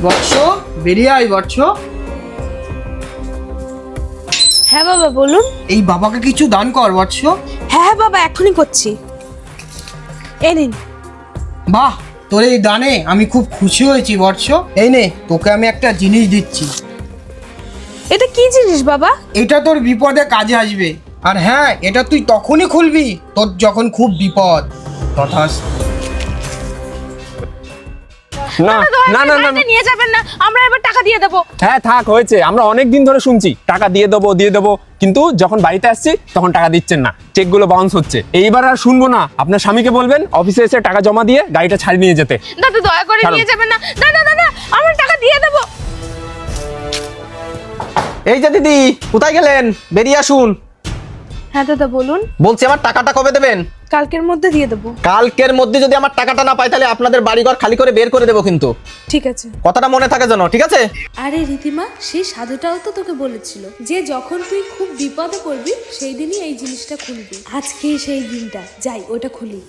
বৎস, বেরিয়ে আয় বৎস। হ্যাঁ বাবা বলুন। এই বাবাকে কিছু দান কর বৎস। হ্যাঁ হ্যাঁ বাবা এখনই করছি। এই নিন। বাহ, তোর এই দানে আমি খুব খুশি হয়েছি বৎস। এই নে, তোকে আমি একটা জিনিস দিচ্ছি। এটা কি জিনিস বাবা? এটা তোর বিপদে কাজে আসবে। আর হ্যাঁ, এটা তুই তখনই খুলবি তোর যখন খুব বিপদ। তথাস্তু। না না না না, নিয়ে যাবেন না, আমরা এবার টাকা দিয়ে দেবো। হ্যাঁ থাক, হয়েছে। আমরা অনেক দিন ধরে শুনছি টাকা দিয়ে দেবো, কিন্তু যখন বাড়িতে আসছি তখন টাকা দিচ্ছেন না, চেকগুলো বাউন্স হচ্ছে। এইবার আর শুনবো না। আপনার স্বামীকে বলবেন অফিসে এসে টাকা জমা দিয়ে গাড়িটা ছাড়িয়ে নিয়ে যেতে। দাদা দয়া করে ছাড়ুন। নিয়ে যাবেন না। দাদা দাদা আমরা টাকা দিয়ে দেবো। এই যে দিদি, কোথায় গেলেন? বেরিয়ে আসুন। হ্যাঁ দাদা বলুন। বলছি আমার টাকাটা কবে দেবেন? কালকের মধ্যে দিয়ে দেবো। কালকের মধ্যে যদি আমার টাকাটা না পাই তাহলে আপনাদের বাড়িঘর খালি করে বের করে দেবো কিন্তু। ঠিক আছে। কথাটা মনে থাকে যেন, ঠিক আছে? আরে রীতিমা, সেই সাধুটাও তো তোকে বলেছিল যে যখন তুই খুব বিপদে পড়বি সেই দিনই এই জিনিসটা খুলবি। আজকে সেই দিনটা, যাই ওটা খুলি।